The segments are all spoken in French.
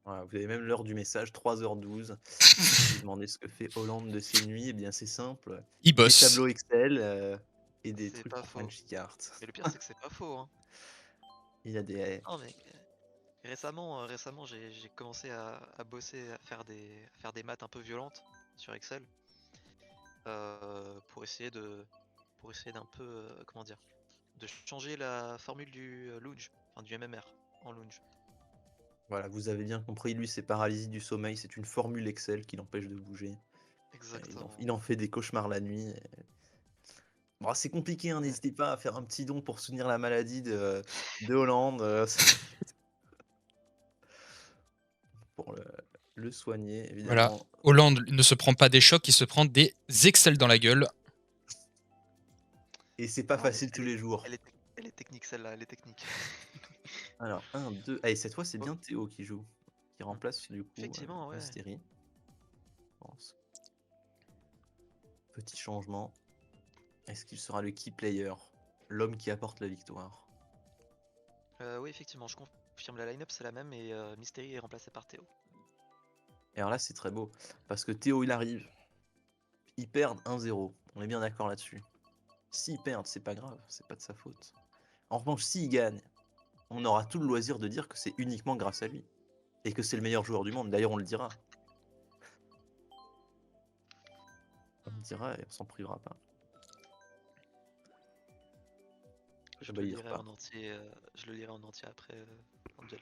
Voilà, vous avez même l'heure du message, 3h12. Vous demandez ce que fait Hollande de ses nuits, eh bien c'est simple, Il des bosse. tableaux Excel, et des C'est trucs pas pour faux. Punchy Cart. Et le pire, c'est que c'est pas faux, hein. Il y a des Non, mais récemment, j'ai commencé à bosser, à faire des maths un peu violentes sur Excel, pour essayer pour essayer d'un peu, comment dire, de changer la formule du Lunge, enfin du MMR en Lunge. voilà, vous avez bien compris, lui c'est paralysie du sommeil, c'est une formule Excel qui l'empêche de bouger. Exactement. Il en fait des cauchemars la nuit. Bon, c'est compliqué, hein, Ouais. n'hésitez pas à faire un petit don pour soutenir la maladie de Hollande, pour le soigner Voilà. évidemment. Hollande ne se prend pas des chocs, il se prend des Excel dans la gueule. Et c'est pas Non, mais facile tous les jours. elle est technique celle-là, elle est technique. Alors 1, 2, allez cette fois c'est Oh, bien Théo qui joue, qui hmm. remplace du coup, Effectivement, ouais. Mystérie, je pense. Petit changement. Est-ce qu'il sera le key player? L'homme qui apporte la victoire? Oui, effectivement, je confirme, la line-up c'est la même et Mystery est remplacé par Théo. Et alors là c'est très beau, parce que Théo il arrive, ils perdent 1-0, on est bien d'accord là-dessus. S'ils perdent, c'est pas grave, c'est pas de sa faute. En revanche, s'ils gagnent, on aura tout le loisir de dire que c'est uniquement grâce à lui. Et que c'est le meilleur joueur du monde, d'ailleurs on le dira. On le dira et on s'en privera pas. Ah Je bah le il lirai repart. en entier, je le lirai en entier après Angel.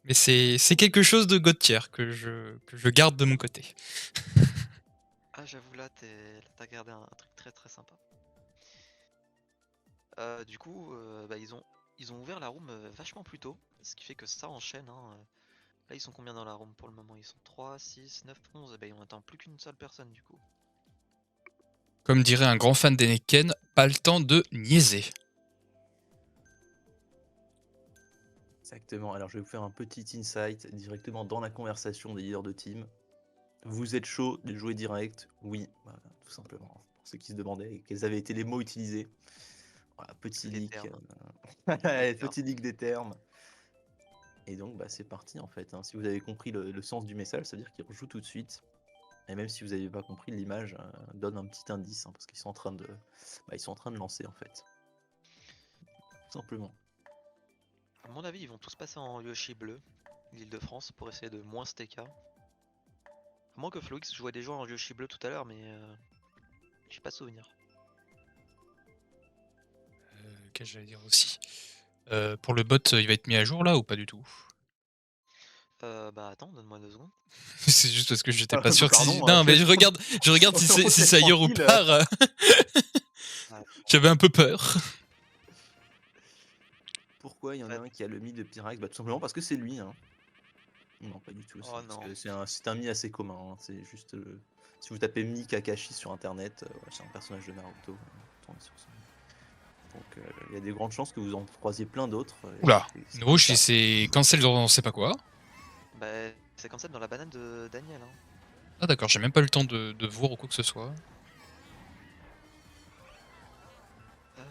Mais c'est quelque chose de God tier que je garde de mon côté. Ah, j'avoue, là, t'as gardé un truc très très sympa. Du coup, bah, ils ont ouvert la room vachement plus tôt, ce qui fait que ça enchaîne, hein. Là, ils sont combien dans la room pour le moment? Ils sont 3, 6, 9, 11. Bah, on attend plus qu'une seule personne du coup. Comme dirait un grand fan d'Enneken, pas le temps de niaiser. Exactement, alors je vais vous faire un petit insight directement dans la conversation des leaders de team. Vous êtes chaud de jouer direct? Oui, voilà, tout simplement. Pour ceux qui se demandaient quels avaient été les mots utilisés. Voilà, petit Les leak, termes. Les termes. petit leak des termes. Et donc bah, c'est parti en fait, hein. Si vous avez compris le sens du message, ça veut dire qu'il rejoue tout de suite. Et même si vous n'avez pas compris, l'image donne un petit indice, hein, parce qu'ils sont en train de, ils sont en train de lancer en fait, tout simplement. À mon avis, ils vont tous passer en Yoshi bleu, l'Île-de-France, pour essayer de moins STK. À moins que Floix jouait des joueurs en Yoshi bleu tout à l'heure, mais j'ai pas souvenir. Qu'est-ce que j'allais dire aussi pour le bot, il va être mis à jour là ou pas du tout? Bah attends, donne-moi 2 secondes. C'est juste parce que j'étais pas sûr que si. Pardon, Non, mais je regarde on si laisse c'est ailleurs ou tranquille. part. Ah, J'avais un peu peur. Pourquoi il y en a Fat. un qui a le mi de Pyrax? Tout simplement parce que c'est lui, hein. Non, pas du tout, c'est Oh parce non. que c'est un mi assez commun, hein. C'est juste, si vous tapez Mi Kakashi sur internet, ouais, c'est un personnage de Naruto, tombez sur son nom. Donc il y a des grandes chances que vous en croisiez plein d'autres, Oula, et c'est pas le Nourouche, cas. c'est cancel dans on sait pas quoi. Bah c'est comme ça dans la banane de Daniel, hein. Ah d'accord, j'ai même pas eu le temps de voir ou quoi que ce soit. Euh,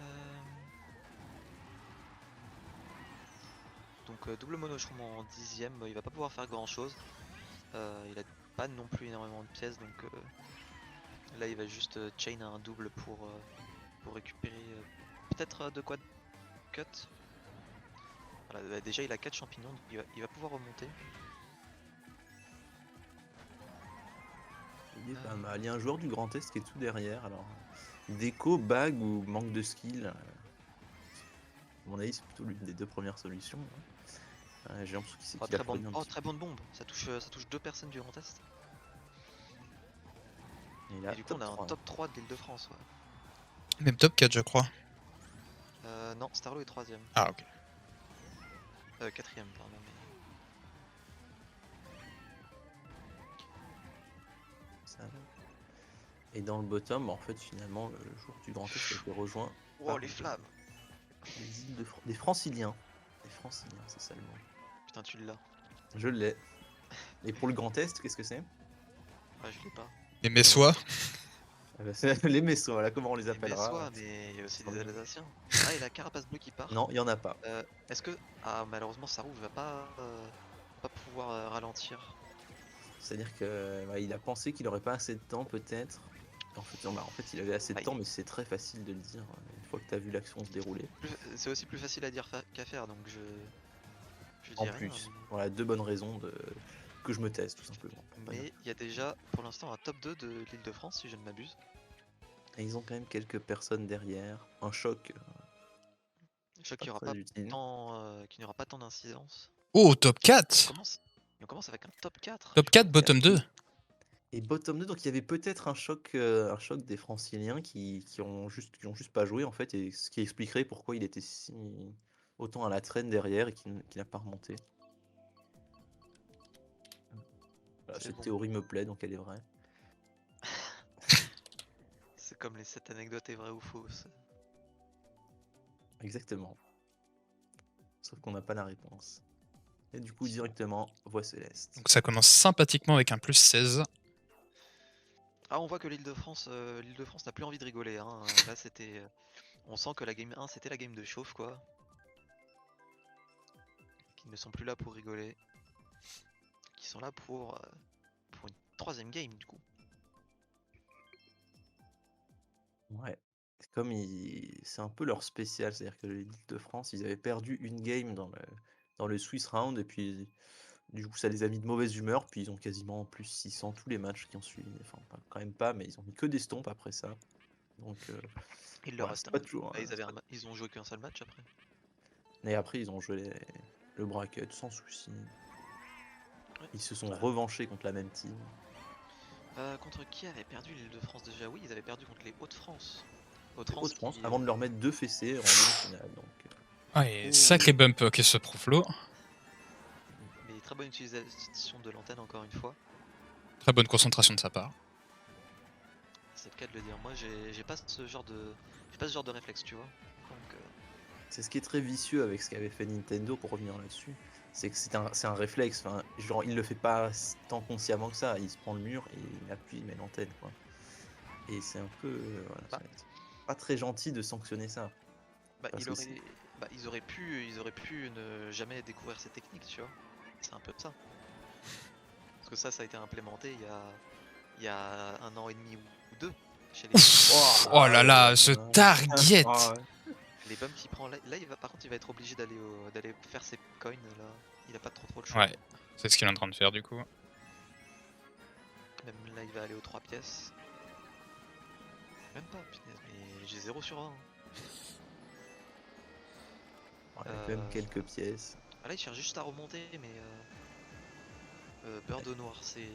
Donc double monochrome en 10ème, il va pas pouvoir faire grand chose. Il a pas non plus énormément de pièces, donc là il va juste chain un double pour récupérer peut-être de quoi de cut. Voilà, bah, déjà il a 4 champignons, donc il va pouvoir remonter. Il est pas mal. Il y a un joueur du Grand Est qui est tout derrière, alors déco, bag ou manque de skill, à mon avis c'est plutôt l'une des deux premières solutions, hein. J'ai l'impression Oh qu'il a très bonne, frôlé un oh, petit très peu. bonne bombe, ça touche 2 personnes du Grand Est. Et Et là, du coup on top a un 3. top 3 de l'Île-de-France. Ouais. Même top 4, je crois. Non, Starlo est 3ème. Ah ok. 4ème, pardon. Ça va. Et dans le bottom, en fait, finalement, le joueur du Grand Est a été rejoint Oh par les flammes! des Franciliens. Des Franciliens, c'est ça le mot. Putain, tu l'as. Je l'ai. Et pour le Grand Est, qu'est-ce que c'est? Ah, je l'ai pas. Les Moi non Messois. plus. Ah bah, c'est les Messois, voilà comment on les Les appellera. Messois, mais il y a aussi Sans des doute. Alsaciens. Ah, et la carapace bleue qui part. Non, il y en a pas. Est-ce que... Ah, malheureusement, Sarou va pas pouvoir ralentir. C'est-à-dire que ouais, il a pensé qu'il aurait pas assez de temps peut-être. En fait, il avait assez de Bah, temps, mais c'est très facile de le dire une fois que tu as vu l'action se dérouler. c'est aussi plus facile à dire qu'à faire, donc je En dis rien. plus, voilà, deux bonnes raisons que je me taise tout simplement. Pour pas dire. Mais il y a déjà pour l'instant un top 2 de l'Île-de-France, si je ne m'abuse. Et ils ont quand même quelques personnes derrière. Un choc Je crois pas qu'il n'y aura très pas utile. qu'il n'y aura pas tant d'incidence. Oh, top Et on 4. commence, et on commence avec un top 4. Top 4, Top 4. bottom 2. Et bottom 2, donc il y avait peut-être un choc des Franciliens qui ont juste pas joué en fait, et ce qui expliquerait pourquoi il était autant à la traîne derrière et qu'il n'a pas remonté. Voilà, C'est cette bon. théorie me plaît, donc elle est vraie. C'est comme les 7 anecdotes est vraie ou fausse. Exactement. Sauf qu'on n'a pas la réponse. Et du coup, directement, voie céleste. Donc ça commence sympathiquement avec un plus 16. Ah, on voit que l'Île-de-France n'a plus envie de rigoler. Hein. Là, on sent que la game 1, c'était la game de chauffe, quoi. Qu'ils ne sont plus là pour rigoler. Qui sont là pour une troisième game, du coup. Ouais. C'est un peu leur spécial, c'est-à-dire que l'Île-de-France, ils avaient perdu une game dans le Swiss Round, et puis du coup ça les a mis de mauvaise humeur, puis ils ont quasiment plus 600 tous les matchs qui ont suivi. Enfin, quand même pas, mais ils ont mis que des stompes après ça. Donc Il leur voilà, reste c'est un. pas toujours. Bah, ils ont joué qu'un seul match après. Et après, ils ont joué le bracket sans souci. Ouais. Ils se sont revanchés contre la même team. Contre qui avait perdu l'Île-de-France déjà? Oui, ils avaient perdu contre les Hauts-de-France. Les Hauts-de-France Hauts-de-France, qui. avant de leur mettre 2 fessées en demi-finale. Donc, Ouais, Oh. sacré bump que ce Proflo. Mais très bonne utilisation de l'antenne encore une fois. Très bonne concentration de sa part. C'est le cas de le dire. Moi, j'ai pas ce genre de réflexe, tu vois. Donc, c'est ce qui est très vicieux avec ce qu'avait fait Nintendo, pour revenir là-dessus. C'est que c'est un réflexe. Enfin, genre, il le fait pas tant consciemment que ça. Il se prend le mur et il appuie, il met l'antenne, quoi. Et c'est un peu. Voilà, bah, c'est pas très gentil de sanctionner ça. bah, Parce que c'est. ils auraient pu ne jamais découvrir ces techniques, tu vois. C'est un peu ça. Parce que ça a été implémenté il y a 1 an et demi ou 2 chez les Oh là là, ce target. Ah, les bumps qu'il prend là, par contre il va être obligé d'aller faire ses coins là. Il a pas trop le choix. Ouais, c'est ce qu'il est en train de faire du coup. Même là il va aller aux 3 pièces. Même pas, punaise, mais j'ai 0 sur 1. il y a quand même quelques pièces. Ah là il cherche juste à remonter, mais beurre de noir, c'est.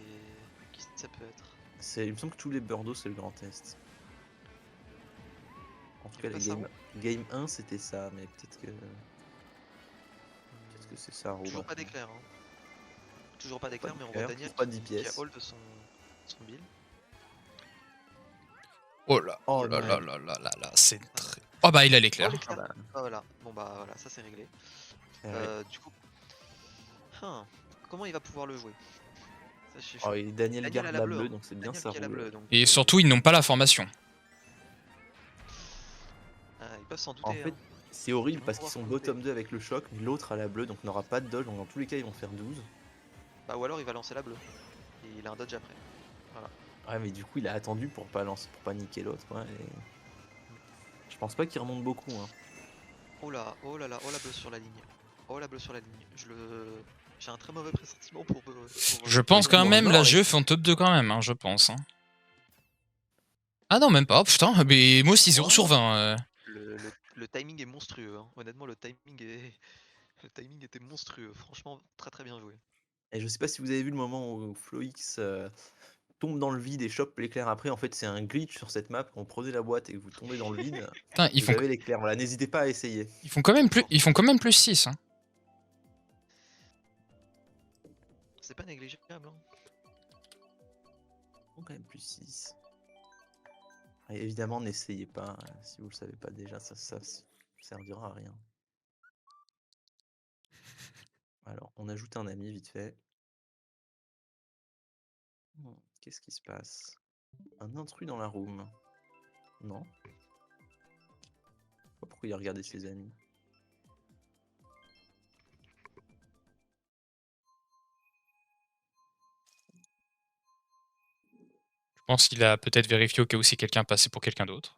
Qui ça peut être? Il me semble que tous les Bordeaux, c'est le Grand Est. En tout Et cas, pas la ça game 1, c'était ça, mais peut-être que c'est ça. Toujours pas d'éclair. Hein. Toujours pas d'éclair, mais on voit d'éclair, Daniel toujours pas 10 qui a pièces. hold son build. Oh là, Oh oh là non. là là là là là, c'est très... Oh bah il a l'éclair. Oh l'éclair. Ah bah. Ah, voilà. Bon bah voilà, ça c'est réglé. Ouais. Du coup. Comment il va pouvoir le jouer? Ça, je suis Oh, chaud. et Daniel Daniel garde a la la bleue. bleue, Hein. donc c'est bien, Daniel ça qui a la roule. bleue. Donc, Et surtout, ils n'ont pas la formation. ils peuvent s'en En douter. fait, Hein. c'est horrible Ils vont parce qu'ils pouvoir sont s'en douter. bottom 2 avec le choc, mais l'autre a la bleue, donc n'aura pas de dodge, donc dans tous les cas, ils vont faire 12. Bah, ou alors il va lancer la bleue. Et il a un dodge après. Voilà. Ouais, mais du coup, il a attendu pour pas lancer, pour pas niquer l'autre. Ouais, et... Je pense pas qu'il remonte beaucoup. Hein. Oh là, oh là là, oh la bleue sur la ligne. Oh la bleue sur la ligne. J'ai un très mauvais pressentiment pour. Je pense quand non, même non, la ouais. jeu fait en top 2 quand même, hein, je pense. Hein. Ah non, même pas, putain, mais moi aussi 0 sur 20. Le timing est monstrueux. Hein. Honnêtement, le timing était monstrueux. Franchement, très très bien joué. Et je sais pas si vous avez vu le moment où Floix tombe dans le vide et chope l'éclair après. En fait, c'est un glitch sur cette map. Quand vous prenez la boîte et que vous tombez dans le vide, Putain, vous avez l'éclair. Voilà, n'hésitez pas à essayer. ils font quand même plus 6. Hein. C'est pas négligeable. Hein. Ils font quand même plus 6. Et évidemment, n'essayez pas. Si vous le savez pas déjà, ça servira à rien. Alors, on ajoute un ami vite fait. Qu'est-ce qui se passe? Un intrus dans la room. Non. Je sais pas pourquoi il a regardé ses amis. Je pense qu'il a peut-être vérifié au cas où si quelqu'un passait pour quelqu'un d'autre.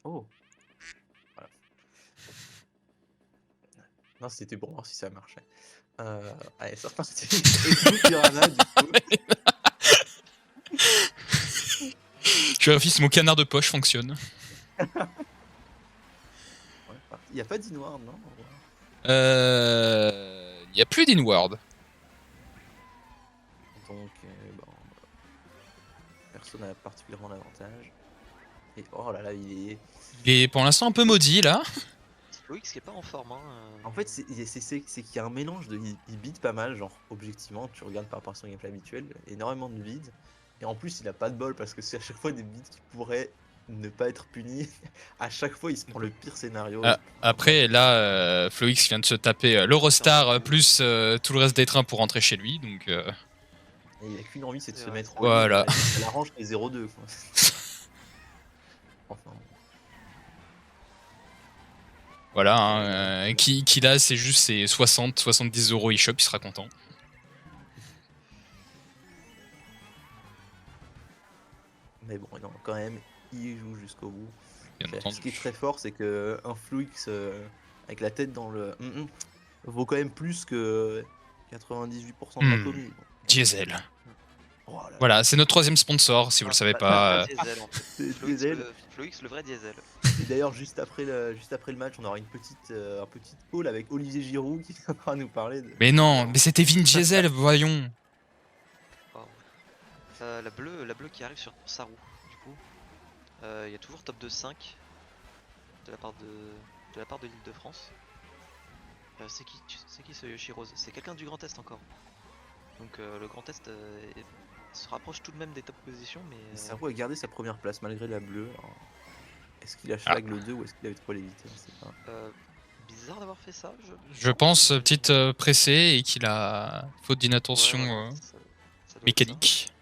Oh. Voilà. Non, c'était pour voir si ça marchait. Allez, c'est reparti. Et Blue Piranha, du coup. Je vérifie si mon canard de poche fonctionne. Ouais, parti. Il n'y a pas d'Inward, non? Il n'y a plus d'Inward. Donc, bon, personne n'a particulièrement d'avantage. Et oh là là, il est. Il est pour l'instant un peu maudit là. Floix qui est pas en forme. Hein, En fait, c'est qu'il y a un mélange de. Il bide pas mal, genre, objectivement, tu regardes par rapport à son gameplay habituel, énormément de vide. Et en plus, il a pas de bol parce que c'est à chaque fois des bids qui pourraient ne pas être punis. À chaque fois, il se prend le pire scénario. Après, là, Floix vient de se taper l'Eurostar plus tout le reste des trains pour rentrer chez lui. Donc, Et il a qu'une envie, c'est de C'est se vrai, mettre c'est au lit. Voilà. Elle arrange les 0-2. Quoi. Enfin, voilà. Hein, qui là, c'est juste ses 60-70 € eShop, il sera content. mais bon, non, quand même, il joue jusqu'au bout. Bien entendu. Ce qui est très fort, c'est que un Fluix avec la tête dans le vaut quand même plus que 98% de la commu. Diesel. Oh là là. Voilà, c'est notre troisième sponsor, si vous le savez pas. Diesel, en fait. C'est Diesel. Floix, le vrai diesel. Et d'ailleurs, juste après le match, on aura un petit call avec Olivier Giroud qui viendra nous parler de. Mais non, mais c'était Vin Diesel, voyons. Wow. La bleue qui arrive sur Saru, du coup. Il y a toujours top de 5 de la part de l'Île-de-France. C'est qui ce Yoshiroz? C'est quelqu'un du Grand Est encore. Donc le Grand Est se rapproche tout de même des top positions, mais. Saru a gardé sa première place malgré la bleue. Alors, est-ce qu'il a schlag le 2 ou est-ce qu'il avait trop l'éviter? Je sais pas. Bizarre d'avoir fait ça. Je pense petite pressée et qu'il a faute d'inattention ça doit être mécanique. ça.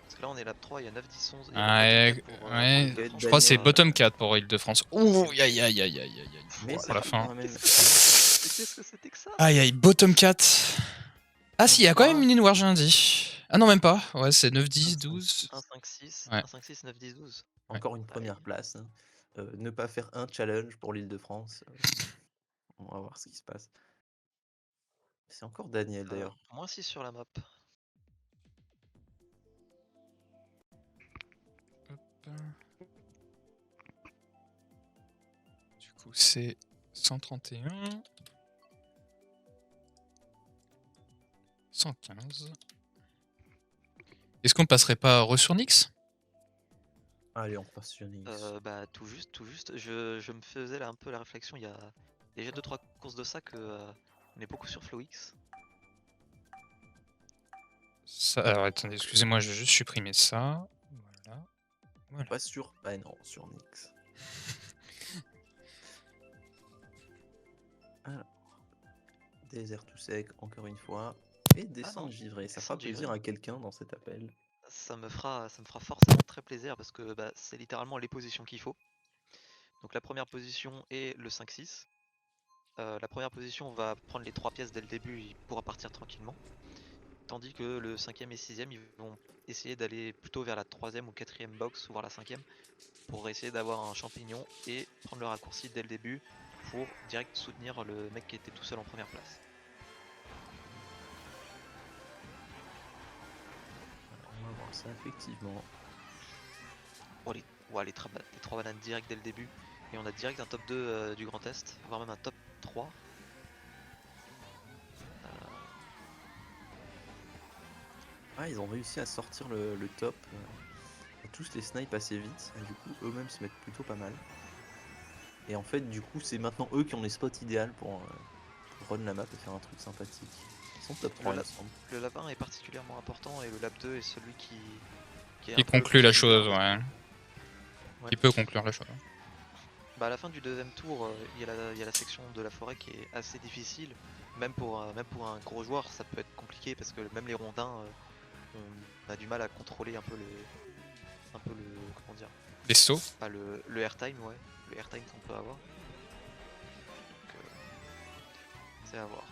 Parce que là on est lap 3, il y a 9, 10, 11. Je crois que c'est bottom 4 pour Île-de-France. Ouh, aïe aïe aïe aïe aïe aïe. Mais à la fin. Qu'est-ce que c'était que ça? Aïe aïe, bottom 4. Ah si, il y a quand même une Inward, j'ai dit. Ah non, même pas. Ouais, c'est 9, 10, 12. 1, 5, 6, Ouais. 1, 5, 6, 9, 10, 12. Encore une première place. Hein. Ne pas faire un challenge pour l'Île-de-France. On va voir ce qui se passe. C'est encore Daniel d'ailleurs. Moins 6 sur la map. Du coup, c'est 131. 115. Est-ce qu'on passerait pas sur Nyx? Allez, on passe sur Nix. Bah tout juste. Je me faisais là un peu la réflexion il y a déjà 2-3 courses de ça que on est beaucoup sur Floix. Ça, alors attendez, excusez-moi, je vais juste supprimer ça. Voilà. Pas sur. Bah non, sur Nix. Alors. Désert tout sec, encore une fois. Et descente givrée. Ça fera plaisir à quelqu'un dans cet appel. Ça me fera forcément très plaisir parce que bah, c'est littéralement les positions qu'il faut. Donc la première position est le 5-6. La première position va prendre les 3 pièces dès le début, il pourra partir tranquillement. Tandis que le 5ème et 6ème, ils vont essayer d'aller plutôt vers la 3ème ou 4ème box, voire la 5ème, pour essayer d'avoir un champignon et prendre le raccourci dès le début pour direct soutenir le mec qui était tout seul en première place. On va voir ça effectivement. Oh, les 3 bananes direct dès le début. Et on a direct un top 2 du Grand Est, voire même un top 3. Ah, ils ont réussi à sortir le top. Et tous les snipes assez vite. Et du coup, eux-mêmes se mettent plutôt pas mal. Et en fait, du coup, c'est maintenant eux qui ont les spots idéaux pour run la map et faire un truc sympathique. Ils sont top 3, il me semble. Le lap 1 est particulièrement important et le lap 2 est celui qui conclut la chose, ouais. Qui peut conclure la chose. Bah, à la fin du deuxième tour, il y a la section de la forêt qui est assez difficile. Même pour un gros joueur, ça peut être compliqué parce que même les rondins, on a du mal à contrôler un peu le, comment dire, Les sauts. pas le airtime, ouais, le airtime qu'on peut avoir. Donc, c'est à voir.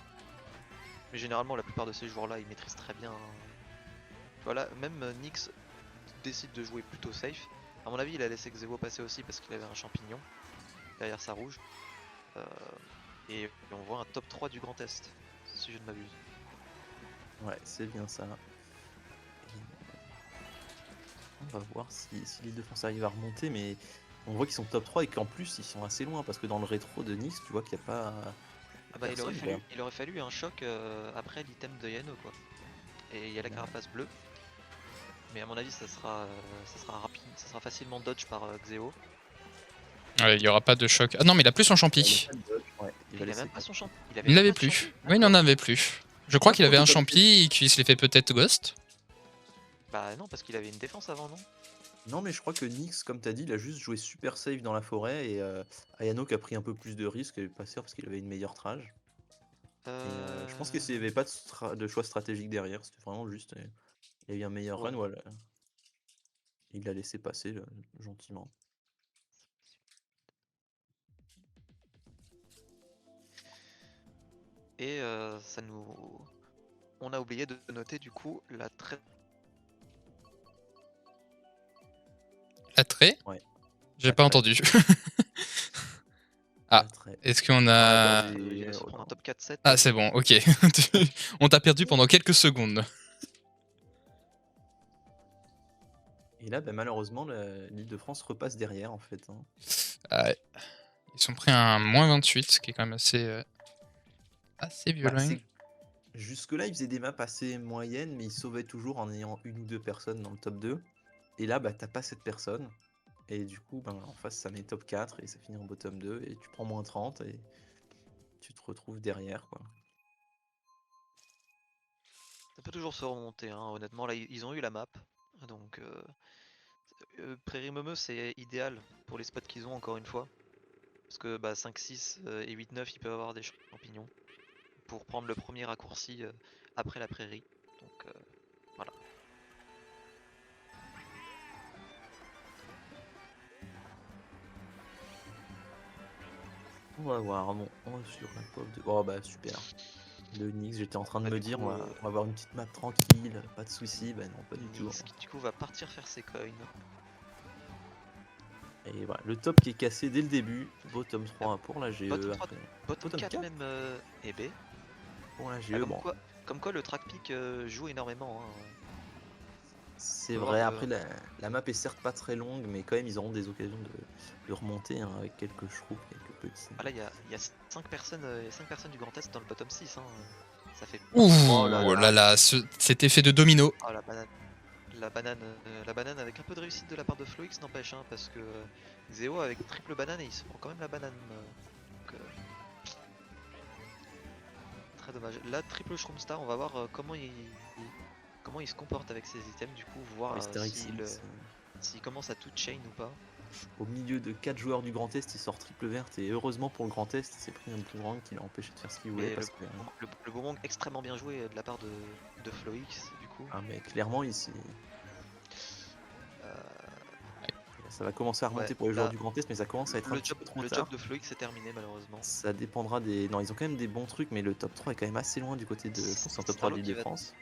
Mais généralement, la plupart de ces joueurs-là, ils maîtrisent très bien. Voilà, même Nyx décide de jouer plutôt safe. À mon avis, il a laissé Xevo passer aussi parce qu'il avait un champignon derrière sa rouge. Et on voit un top 3 du Grand Est, si je ne m'abuse. Ouais, c'est bien ça. Et on va voir si l'île de France arrive à remonter, mais on voit qu'ils sont top 3 et qu'en plus ils sont assez loin parce que dans le rétro de Nyx, tu vois qu'il n'y a pas. Ah bah, Personne, il aurait fallu un choc après l'item de Yano, quoi. Et il y a la carapace bleue. Mais à mon avis, ça sera rapide, ça sera facilement dodge par Xeo. Ouais, il y aura pas de choc. Ah non, mais il a plus son champi. Il a même pas son champ. Il l'avait plus. Oui, il n'en avait plus. Je crois qu'il avait un champi et qu'il se l'est fait peut-être ghost. Bah non, parce qu'il avait une défense avant, non? Non, mais je crois que Nyx, comme t'as dit, il a juste joué super safe dans la forêt et Ayano qui a pris un peu plus de risques et pas sûr parce qu'il avait une meilleure trage. Et je pense qu'il n'y avait pas de choix stratégique derrière, c'était vraiment juste. Il y a eu un meilleur run, voilà. Il l'a laissé passer gentiment. Et ça nous. On a oublié de noter du coup la très. Attrait. Ouais. J'ai pas entendu. Ah, est-ce qu'on a... Il va se prendre un top 4-7. Ah, c'est bon, ok. On t'a perdu pendant quelques secondes. Et là, bah, malheureusement, l'île de France repasse derrière en fait. Hein. Ouais. Ils sont pris un moins 28, ce qui est quand même assez violent. Bah, jusque-là, ils faisaient des maps assez moyennes, mais ils sauvaient toujours en ayant une ou deux personnes dans le top 2. Et là, bah, t'as pas cette personne. Et du coup, ben, en face, ça met top 4 et ça finit en bottom 2. Et tu prends moins 30 et tu te retrouves derrière, quoi. Ça peut toujours se remonter, hein. Honnêtement, là, ils ont eu la map. Donc, Prairie Meumeux, c'est idéal pour les spots qu'ils ont, encore une fois. Parce que bah, 5, 6 et 8, 9, ils peuvent avoir des champignons pour prendre le premier raccourci après la prairie. Donc, voilà. On va voir. Bon, on va sur la pop de. Oh, bah, super. Le Nyx, j'étais en train de Bah, me du dire, coup, on va avoir une petite map tranquille, pas de soucis. Bah, non, pas du tout. Nyx qui, du coup, va partir faire ses coins. Et voilà, le top qui est cassé dès le début. Bottom 3 pour la GE. Bottom 3, après. bottom 4 même et B. Pour la GE, bon. Comme quoi le track pick joue énormément. Hein. C'est vrai, après la map est certes pas très longue, mais quand même ils auront des occasions de remonter hein, avec quelques shrooms, quelques petits. Ah là il y a 5 personnes, 5 personnes du Grand Est dans le bottom 6. Hein. Ça fait. Ouh Oh là là, cet effet de domino. Oh la banane. La banane avec un peu de réussite de la part de Floix n'empêche, hein, parce que Xeo avec triple banane et il se prend quand même la banane. Donc, très dommage. Là, triple Shroom Star, on va voir comment il se comporte avec ses items, du coup, voir s'il commence à tout chain ou pas. Au milieu de 4 joueurs du Grand Est, il sort triple verte et heureusement pour le Grand Est, il s'est pris un boomerang qui l'a empêché de faire ce qu'il voulait. Parce que, le boomerang extrêmement bien joué de la part de Floix, du coup. Ah mais clairement ici. Ça va commencer à remonter pour les joueurs du Grand Est, mais ça commence à être un petit peu trop tard. Le job de Floix est terminé malheureusement. Ça dépendra des... Non, ils ont quand même des bons trucs, mais le top 3 est quand même assez loin du côté de... Je pense que top 3 de l'île de France.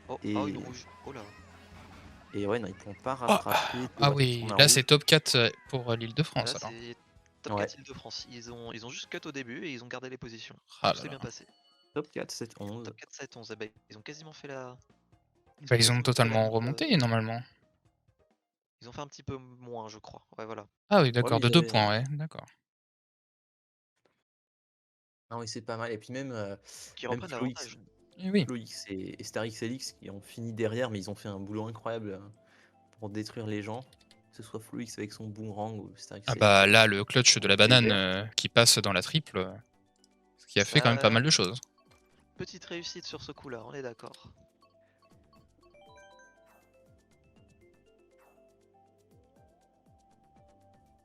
Oh, une rouge. Oh là. Et ouais, non, ils pourront pas rattraper. Ah oui, là c'est top 4 pour l'île de France. Là c'est top 4 île de France. Ils ont juste cut au début et ils ont gardé les positions. Ah tout s'est bien passé. Top 4, 7, 11. Top 4, 7, 11. Bah, ils ont quasiment fait la... Bah, ils ont totalement remonté normalement. Ils ont fait un petit peu moins, je crois. Ouais, voilà. Ah oui, d'accord, de 2 points, ouais, d'accord. Ah oui, c'est pas mal. Et puis même, même Floix, et Starix Elix qui ont fini derrière, mais ils ont fait un boulot incroyable pour détruire les gens. Que ce soit Floix avec son boomerang ou Starix Ah bah là, le clutch de la banane qui passe dans la triple, ce qui a fait quand même pas mal de choses. Petite réussite sur ce coup-là, on est d'accord.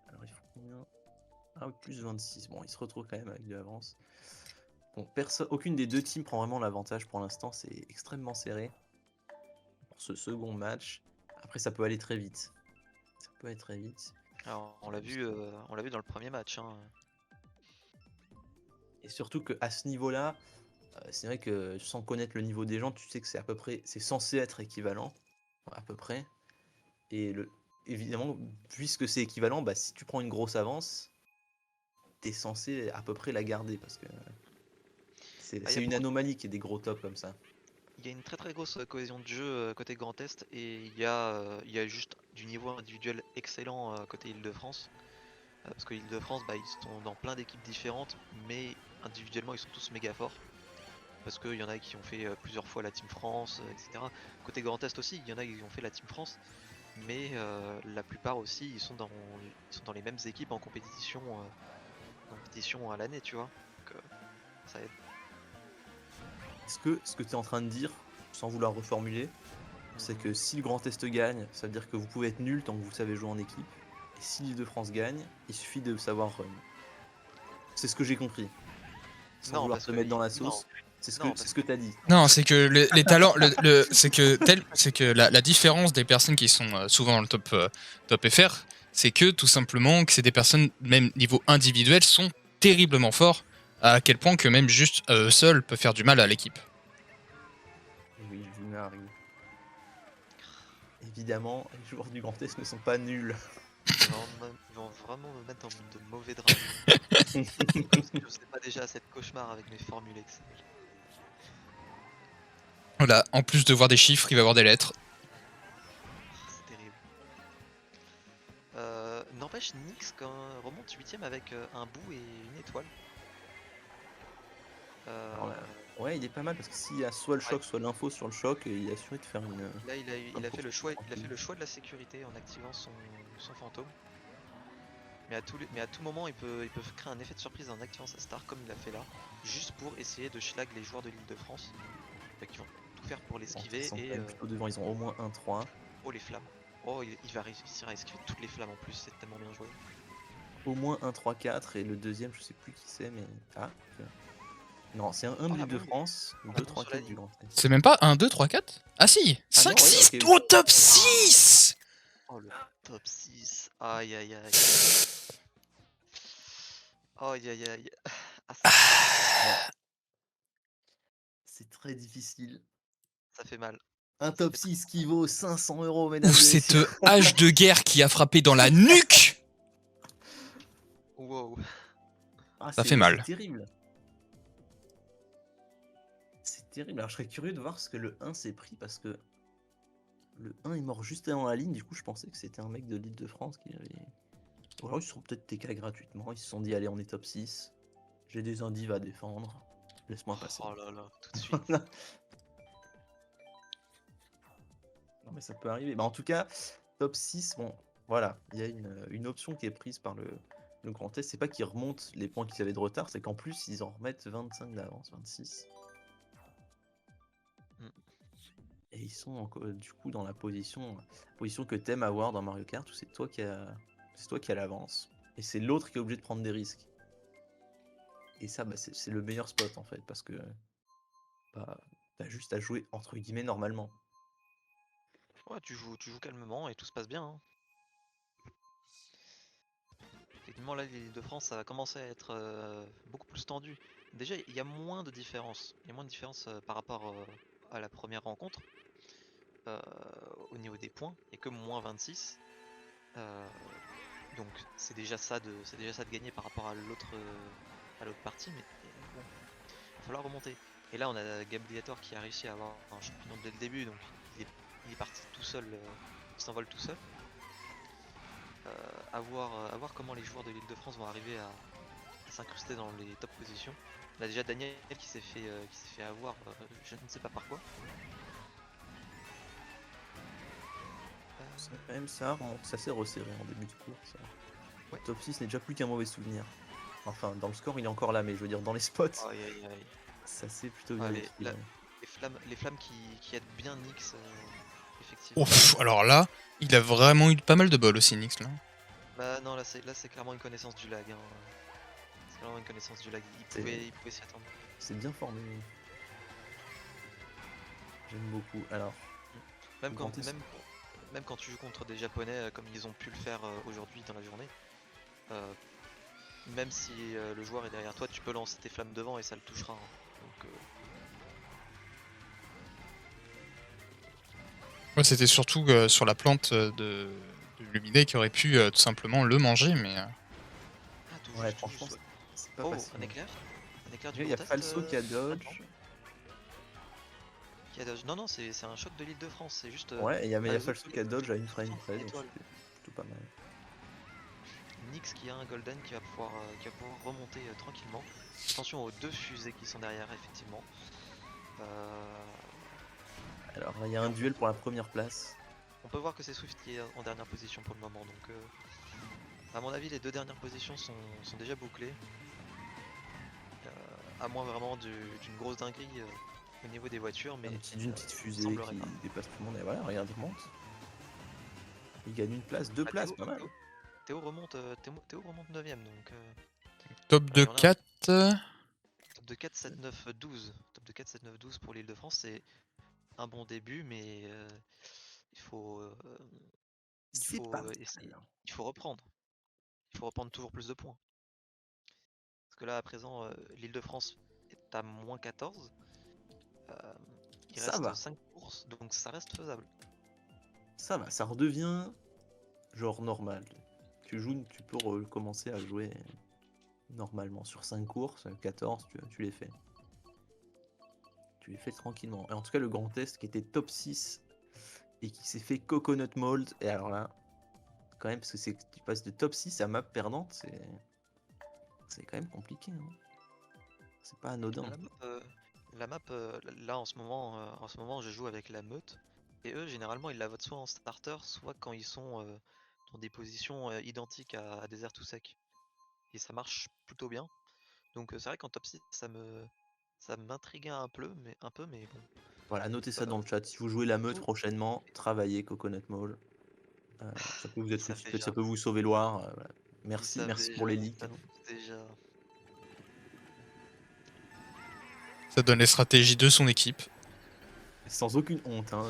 Alors il faut combien Ah oui, plus 26. Bon, il se retrouve quand même avec de l'avance. Bon, aucune des deux teams prend vraiment l'avantage pour l'instant. C'est extrêmement serré pour ce second match. Après, ça peut aller très vite. Ça peut aller très vite. Alors, on l'a vu dans le premier match. Hein. Et surtout qu'à ce niveau-là, c'est vrai que sans connaître le niveau des gens, tu sais que c'est à peu près, c'est censé être équivalent, à peu près. Et évidemment, puisque c'est équivalent, bah, si tu prends une grosse avance, t'es censé à peu près la garder parce que Ah, c'est une anomalie qu'il y ait des gros tops comme ça. Il y a une très très grosse cohésion de jeu côté Grand Est et il y a juste du niveau individuel excellent côté Île-de-France. Parce que Île-de-France, bah, ils sont dans plein d'équipes différentes, mais individuellement ils sont tous méga forts. Parce qu'il y en a qui ont fait plusieurs fois la Team France, etc. Côté Grand Est aussi, il y en a qui ont fait la Team France, mais la plupart aussi ils sont dans les mêmes équipes en compétition à l'année, tu vois. Donc, ça aide. Ce que tu es en train de dire, sans vouloir reformuler, c'est que si le Grand Est gagne, ça veut dire que vous pouvez être nul tant que vous savez jouer en équipe. Et si l'Île-de-France gagne, il suffit de savoir run. C'est ce que j'ai compris. Sans Non, vouloir parce te que mettre dans la non, sauce, c'est ce non, que tu as dit. Non, c'est que les talents, c'est que la différence des personnes qui sont souvent dans le top FR, c'est que tout simplement que c'est des personnes, même niveau individuel, sont terriblement forts, à quel point que même juste eux seuls peuvent faire du mal à l'équipe. Et oui, Juna arrive. Évidemment, les joueurs du Grand Est ne sont pas nuls. Ils vont vraiment me mettre dans de mauvais draps. Parce que je sais pas déjà cette cauchemar avec mes formules Excel. Voilà, en plus de voir des chiffres, il va voir des lettres. C'est terrible. N'empêche, Nyx remonte 8ème avec un bout et une étoile. Alors là, ouais, il est pas mal parce que s'il y a soit le choc, soit l'info sur le choc, il est assuré de faire une. Là, il a fait le choix de la sécurité en activant son fantôme. Mais à tout moment, il peut créer un effet de surprise en activant sa star comme il a fait là, juste pour essayer de schlag les joueurs de l'Île-de-France. Qui vont tout faire pour l'esquiver Ils sont et quand même plutôt devant, ils ont au moins 1-3. oh les flammes. Oh il va réussir à esquiver toutes les flammes en plus, c'est tellement bien joué. Au moins 1-3-4 et le deuxième, je sais plus qui c'est, mais. Ah, ok. Non, c'est un de la l'Île-de-France, bombe. 2-3-4 du Grand Est. C'est même pas 1, 2, 3, 4 Ah si, Ah non, 5, ouais, 6 ok. au top 6. Oh le top 6. Aïe aïe aïe. Aïe aïe aïe. Ah, C'est très difficile. ça fait mal. Un Ça top fait 6 qui vaut 500 €, mesdames Ouf, et cette messieurs. hache de guerre qui a frappé dans la nuque. Wow. Ah, Ça fait mal. C'est terrible. C'est terrible. Alors, je serais curieux de voir ce que le 1 s'est pris parce que le 1 est mort juste avant la ligne. Du coup, je pensais que c'était un mec de l'Île-de-France qui avait. Ou alors, ils se sont peut-être TK gratuitement. Ils se sont dit, allez, on est top 6. J'ai des indives à défendre. Laisse-moi passer. Oh là là, tout de suite. Non, mais ça peut arriver. Bah, en tout cas, top 6, bon, voilà. Il y a une option qui est prise par le Grand Est. C'est pas qu'ils remontent les points qu'ils avaient de retard, c'est qu'en plus, ils en remettent 25 d'avance, 26. Et ils sont du coup dans la position que t'aimes avoir dans Mario Kart, où c'est toi qui as l'avance. Et c'est l'autre qui est obligé de prendre des risques. Et ça, bah, c'est le meilleur spot en fait, parce que bah, t'as juste à jouer entre guillemets normalement. Ouais, tu joues calmement et tout se passe bien. Hein. Effectivement, là, l'Île-de-France, ça va commencer à être beaucoup plus tendu. Déjà, il y a moins de différence. Il y a moins de différence par rapport à la première rencontre. Au niveau des points, il n'y a que moins 26. Donc c'est déjà ça de gagner par rapport à l'autre partie, mais bon, il va falloir remonter. Et là on a Gabliator qui a réussi à avoir un champion dès le début, donc il est parti tout seul, il s'envole tout seul. À voir comment les joueurs de l'Île-de-France vont arriver à s'incruster dans les top positions. Là déjà Daniel qui s'est fait avoir, je ne sais pas par quoi. C'est quand même ça, ça s'est resserré en début de course. Ouais. Top 6 n'est déjà plus qu'un mauvais souvenir. Enfin, dans le score, il est encore là, mais je veux dire, dans les spots, Aïe, aïe, aïe. ça s'est plutôt bien équilibré. Les flammes qui aident bien Nyx, effectivement. Ouf, alors là, il a vraiment eu pas mal de bol aussi, Nyx là. Bah non, là c'est clairement une connaissance du lag. Hein. C'est clairement une connaissance du lag. Il pouvait s'y attendre. C'est bien formé. J'aime beaucoup. Alors, Même Grand quand, Est- même quand tu joues contre des japonais comme ils ont pu le faire aujourd'hui dans la journée, euh, même si le joueur est derrière toi, tu peux lancer tes flammes devant et ça le touchera. Hein. Donc, Moi, c'était surtout sur la plante de Luminé qui aurait pu tout simplement le manger, mais Ah, tout ouais, juste, tout franchement, juste. Ouais. c'est pas Oh, facile. un éclair? Un éclair du Il y a Grand Est, Falso qui a maintenant dodge. Qui a dodge. Non, non, c'est un shot de l'île de France. C'est juste. Ouais, mais il y a Falso Falso qui a dodge à une frame sans près, donc étoile. c'est plutôt pas mal. Nyx qui a un golden qui va pouvoir remonter tranquillement. Attention aux deux fusées qui sont derrière, effectivement. Alors, il y a un duel pour la première place. On peut voir que c'est Swift qui est en dernière position pour le moment, donc à mon avis les deux dernières positions sont déjà bouclées. À moins vraiment d'une grosse dinguerie au niveau des voitures, mais D'une petite fusée semblerait qui pas. dépasse tout le monde. Et voilà, regarde, il monte. Il gagne une place, deux Ah, places, pas mal. Théo remonte 9ème, donc top il y de en a un 4. top de 4, 7, 9, 12. Top de 4, 7, 9, 12 pour l'île de France, c'est un bon début, mais il faut, C'est pas mal. essayer. Il faut reprendre. Il faut reprendre toujours plus de points. Parce que là, à présent, l'Île-de-France est à moins 14. Il Ça reste va. 5 courses, donc ça reste faisable. Ça va, ça redevient genre normal. Tu joues, tu peux recommencer à jouer normalement sur 5 courses, 14, tu les fais. Tu les fais tranquillement. Et en tout cas, le Grand Est qui était top 6 et qui s'est fait Coconut Mold. Et alors là, quand même, parce que tu passes de top 6 à map perdante, c'est quand même compliqué. Hein. C'est pas anodin. La map, là en ce moment, je joue avec la meute. Et eux, généralement, ils la votent soit en starter, soit quand ils sont dans des positions identiques à Desert tout sec. Et ça marche plutôt bien. Donc c'est vrai qu'en top 6, ça m'intriguait un peu, mais bon. Voilà, notez ça dans le chat. Si vous jouez la meute Tout- prochainement, travaillez Coconut Mold. Ça peut vous Ils être savent utile, peut-être déjà. ça peut vous sauver Loire. Voilà. Ils Merci, savent merci déjà. pour les Ils leaks. Hein. savent déjà. Ça donne les stratégies de son équipe. Sans aucune honte. Hein.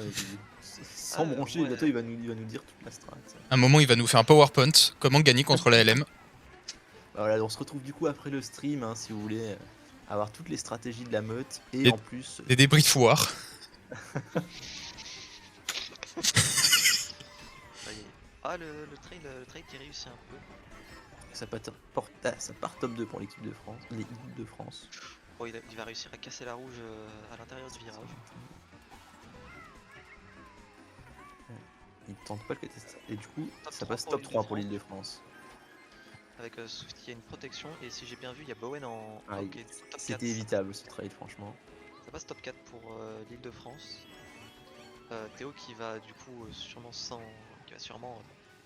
Sans Ah, broncher, ouais. bientôt il va nous dire toute la strat. À un moment, il va nous faire un PowerPoint. Comment gagner contre la LM. Bah voilà, on se retrouve du coup après le stream, hein, si vous voulez avoir toutes les stratégies de la meute. Et Et- en plus, Des débris de foire. Ah, le trade qui réussit un peu. ça part top 2 pour l'équipe de France, les équipes de France. Oh, il va réussir à casser la rouge à l'intérieur du virage. Il tente pas le catastrophe. Et du coup, Top ça 3 passe pour top l'Île de 3 pour France. l'île de France. Avec Swift qui a une protection. Et si j'ai bien vu, il y a Bowen en. Ah, Ok, top 4. c'était évitable ce trade, franchement. Ça passe top 4 pour l'Île de France. Théo qui va du coup qui va sûrement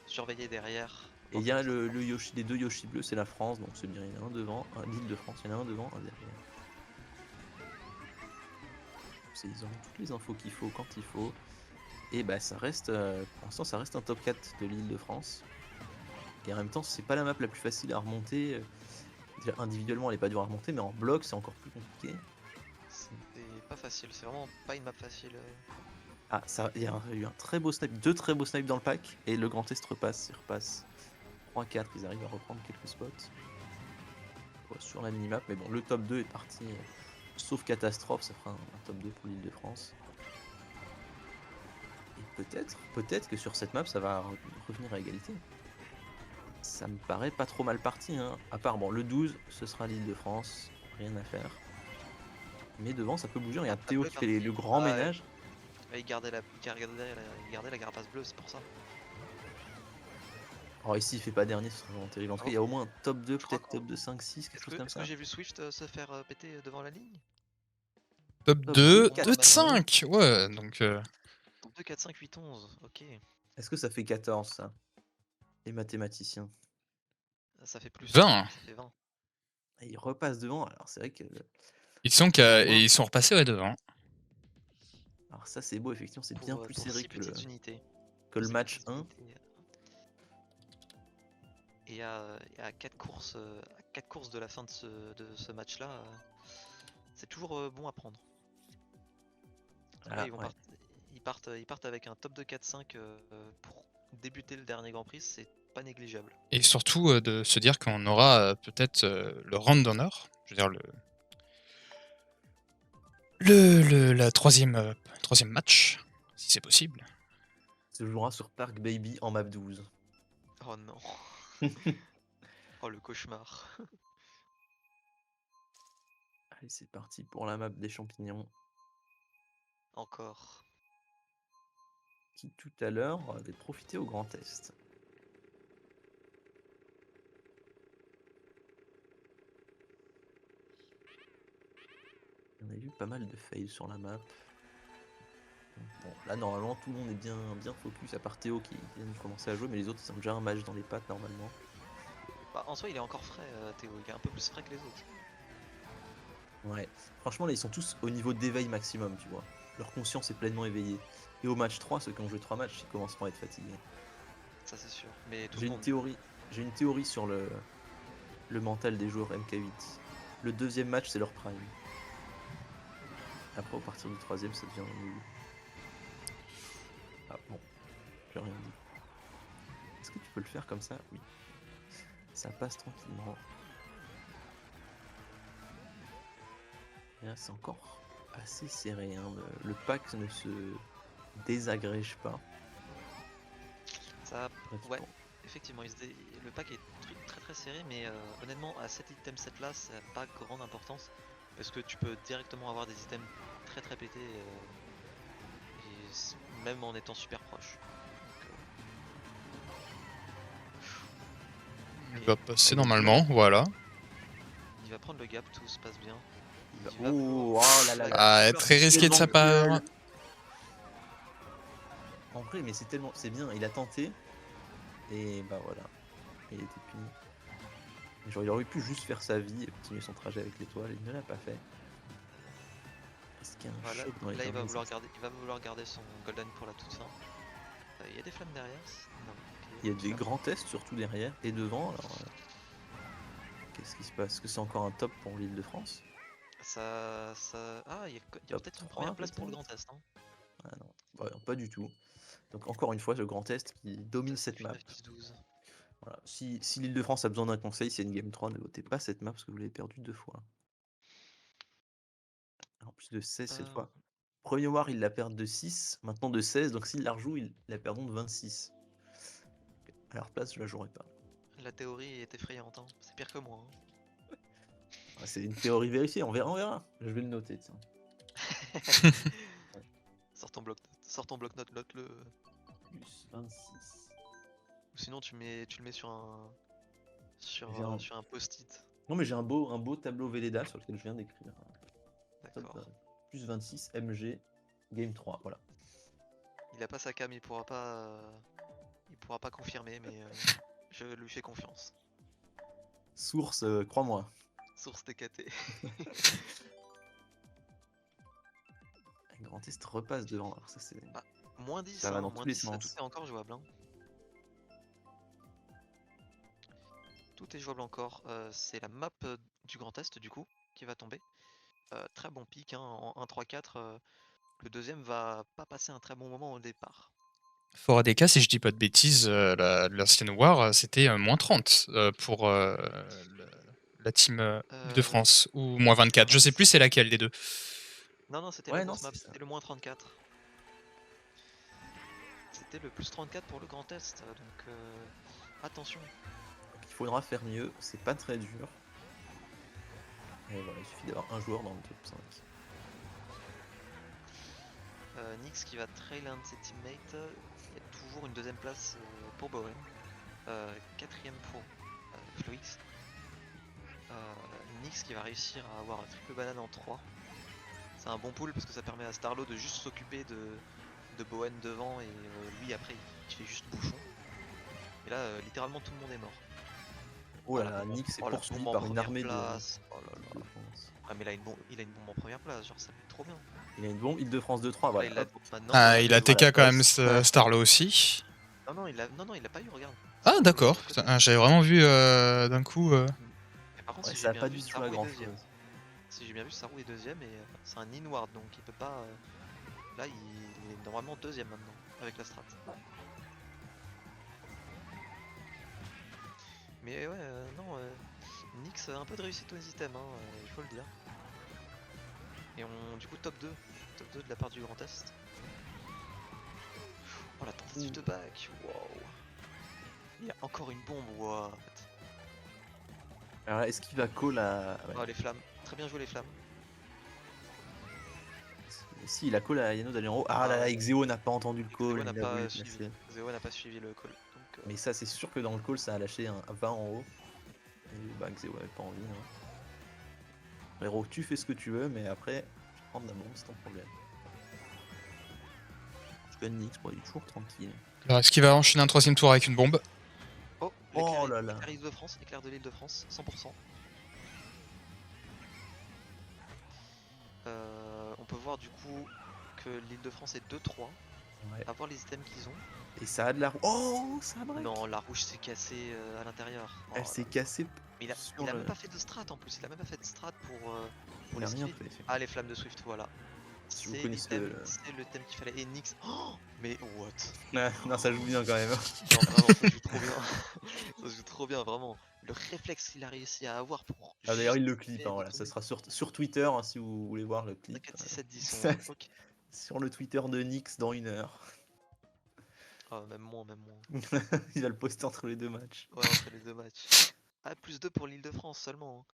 surveiller derrière. Et il y a le Yoshi, les deux Yoshi bleus, c'est la France, donc c'est bien. Il y en a un devant, l'île de France, il y en a un devant, un derrière. Ils ont toutes les infos qu'il faut quand il faut. Et bah ça reste, pour l'instant ça reste un top 4 de l'île de France. Et en même temps c'est pas la map la plus facile à remonter. Déjà individuellement elle est pas dure à remonter, mais en bloc c'est encore plus compliqué. C'est pas facile, c'est vraiment pas une map facile. Ah, il y a eu un très beau snipe, deux très beaux snipes dans le pack, et le Grand Est repasse, 3-4, ils arrivent à reprendre quelques spots. Ouais, sur la minimap, mais bon, le top 2 est parti, sauf catastrophe, ça fera un top 2 pour l'île de France. Et peut-être que sur cette map ça va revenir à égalité. Ça me paraît pas trop mal parti, hein. À part, bon, le 12, ce sera l'île de France, rien à faire. Mais devant ça peut bouger, il y a Théo qui fait le grand ménage. Il gardait la carapace bleue, c'est pour ça. Alors ici il fait pas dernier, ce serait vraiment terrible. En tout cas, il y a au moins un top 2, peut-être top 2, 5, 6, quelque chose comme ça. Est-ce que j'ai vu Swift se faire péter devant la ligne? Top 2, 2 de 5. Ouais, donc. Top 2, 4, 5, 8, 11. Ok. Est-ce que ça fait 14 ça? Les mathématiciens. Ça fait plus. 20. Ça fait 20. Et il repasse devant, alors c'est vrai que. Ils sont repassés devant. Alors ça c'est beau, effectivement, c'est bien plus serré que que le match 1. Et à 4 courses, de la fin de ce match-là, c'est toujours bon à prendre. Là, Ah, ouais. ils partent avec un top de 4-5 pour débuter le dernier Grand Prix, c'est pas négligeable. Et surtout de se dire qu'on aura peut-être le round d'honneur, je veux dire la troisième match, si c'est possible. Se jouera sur Park Baby en map 12. Oh non, oh le cauchemar. Allez, c'est parti pour la map des champignons. Encore. Qui tout à l'heure avait profité au Grand Est. On a eu pas mal de fails sur la map. Bon, là normalement tout le monde est bien focus, à part Théo qui vient de commencer à jouer, mais les autres ils ont déjà un match dans les pattes normalement. Bah, en soi, il est encore frais, Théo, il est un peu plus frais que les autres. Ouais, franchement là ils sont tous au niveau d'éveil maximum, tu vois. Leur conscience est pleinement éveillée. Et au match 3, ceux qui ont joué 3 matchs, ils commenceront à être fatigués. Ça, c'est sûr. Mais tout J'ai le une monde. théorie, j'ai une théorie sur le mental des joueurs MK8. Le deuxième match c'est leur prime. Après au partir du troisième ça devient nul. Ah bon, j'ai rien dit. Est-ce que tu peux le faire comme ça? Oui. Ça passe tranquillement. Et là c'est encore assez serré, hein. Le pack ne se désagrège pas. Ça, Bref, ouais, bon. effectivement, le pack est très très serré, mais honnêtement, à cet item set là, ça n'a pas grande importance parce que tu peux directement avoir des items très très pétés même en étant super proche. Il va passer Allez, normalement, voilà. Il va prendre le gap, tout se passe bien. Oh, oh là là là. Ah, très risqué de sa part. En vrai, mais c'est bien, il a tenté. Et bah voilà, il était puni. Genre, il aurait pu juste faire sa vie et continuer son trajet avec l'étoile, il ne l'a pas fait. Est-ce qu'il y a un Voilà, choc dans les là il va derniers vouloir garder son golden pour la toute fin. Il y a des flammes derrière? Non. Ok, Il y a pas de des flammes. grands tests surtout derrière et devant, alors qu'est-ce qui se passe? Est-ce que c'est encore un top pour l'île de France? Ah, il y a Top peut-être une 3 première place pour le peut-être? Grand Est, hein. Ah non, ouais, pas du tout. Donc encore une fois, le Grand Est qui domine cette Test map. 9, 10, 12. Voilà. Si l'île de France a besoin d'un conseil, c'est une Game 3, ne votez pas cette map parce que vous l'avez perdu 2 fois. En plus de 16 cette fois. Premier War, il la perd de 6, maintenant de 16, donc s'il la rejoue, il la perdons de 26. À leur place, je la jouerai pas. La théorie est effrayante, hein. C'est pire que moi, hein. Ah, c'est une théorie vérifiée, on verra, on verra. Je vais le noter, tiens. Sors ton bloc-notes, note-le. Plus 26. Ou sinon tu le mets sur J'ai un... sur un post-it. Non mais j'ai un beau tableau Velleda sur lequel je viens d'écrire. Top, D'accord. plus 26 MG Game 3, voilà. Il a pas sa cam, il pourra pas confirmer, mais je lui fais confiance. Source, crois-moi. Source TKT. Un Grand Est repasse devant, alors ça c'est... Ah, moins 10, Ça va hein, dans moins tous les 10, tout sens. est encore jouable, hein. Tout est jouable encore. C'est la map du Grand Est du coup qui va tomber. Très bon pic, hein, en 1-3-4. Le deuxième va pas passer un très bon moment au départ. Fort ADK, si je dis pas de bêtises, l'ancienne War, c'était moins 30 pour la team Île-de-France, ou moins 24. Je sais plus c'est laquelle des deux. Non, c'était la Ouais, non, grosse map, c'est ça. c'était le moins 34. C'était le plus 34 pour le Grand Est, donc attention. Donc, il faudra faire mieux, c'est pas très dur. Et voilà, il suffit d'avoir un joueur dans le top 5. Nyx qui va trail un de ses teammates. Il y a toujours une deuxième place pour Bowen. Quatrième pour Floix. Nyx qui va réussir à avoir un triple banane en 3. C'est un bon pool parce que ça permet à Starlo de juste s'occuper de Bowen devant et lui après il fait juste bouchon. Et là littéralement tout le monde est mort. Oh là là, Nyx est la poursuivi bombe en par une première armée place. Oh là là. France. Ah mais là il a une bombe en première place, genre ça fait trop bien. Il a une bombe Île-de-France 2-3, Là, voilà. il a Hop. maintenant, Ah, il a voilà. TK quand même passe. Starlo aussi. Non, il l'a pas eu, regarde. Ah C'est d'accord, de l'autre côté. putain, j'avais vraiment vu d'un coup. Mais par contre, Ouais, si ça j'ai a bien pas vu, dû se Saru jouer à est grand deuxième. chose. Si j'ai bien vu, Saru est deuxième et c'est un inward donc il peut pas. Là, il est normalement deuxième maintenant avec la strat. Mais ouais, non, Nyx a un peu de réussite au système, hein, il faut le dire. Et du coup, top 2 de la part du Grand Est. Oh la tentative de back, wow. Il y a encore une bombe, what. Alors, est-ce qu'il va call à. Ouais. Oh les flammes, très bien joué les flammes. Si, il a call à Yano d'aller en haut. Ah Ah là là, ouais. Exeo n'a pas entendu le Xeo call, n'a il a voulu pas placer. suivi. Xeo n'a pas suivi le call. Donc, Mais ça, c'est sûr que dans le call, ça a lâché un 20 en haut. Et bah, Xeo avait pas envie. Hein. Frérot, tu fais ce que tu veux, mais après, prendre la bombe, c'est ton problème. Je gagne Nyx, pour il est toujours tranquille. Alors, est-ce qu'il va enchaîner un troisième tour avec une bombe? oh, Oh là là. l'éclair Île-de-France, éclair de l'Île-de-France, 100%. On peut voir du coup que l'Île-de-France est 2-3. Ouais. À voir les items qu'ils ont. Et ça a de la roue. Oh, ça break. Non, la rouge s'est cassée à l'intérieur. Oh Elle là s'est là. cassée. Mais sur il a le- même pas fait de strat en plus, il a même pas fait de strat pour Il les a rien skills. fait. Ah, les flammes de Swift, voilà. Si vous C'est connaissez l'item, le- c'est le thème qu'il fallait. Et Nyx. Oh, mais what? Ah, non, ça joue bien quand même. Non, vraiment, ça joue trop bien. Ça joue trop bien, vraiment. Le réflexe qu'il a réussi à avoir pour. Ah, d'ailleurs, il juste le clip. faire Hein, des voilà, ça tournées. sera sur Twitter hein, si vous voulez voir le clip. 4, 6, 7, 10 sont. Ça- Ok. Sur le Twitter de Nyx dans 1 heure. Ah, même moins, même moins. Il va le poster entre les deux matchs. Ouais, entre les deux matchs. Ah, plus 2 pour l'Île-de-France seulement.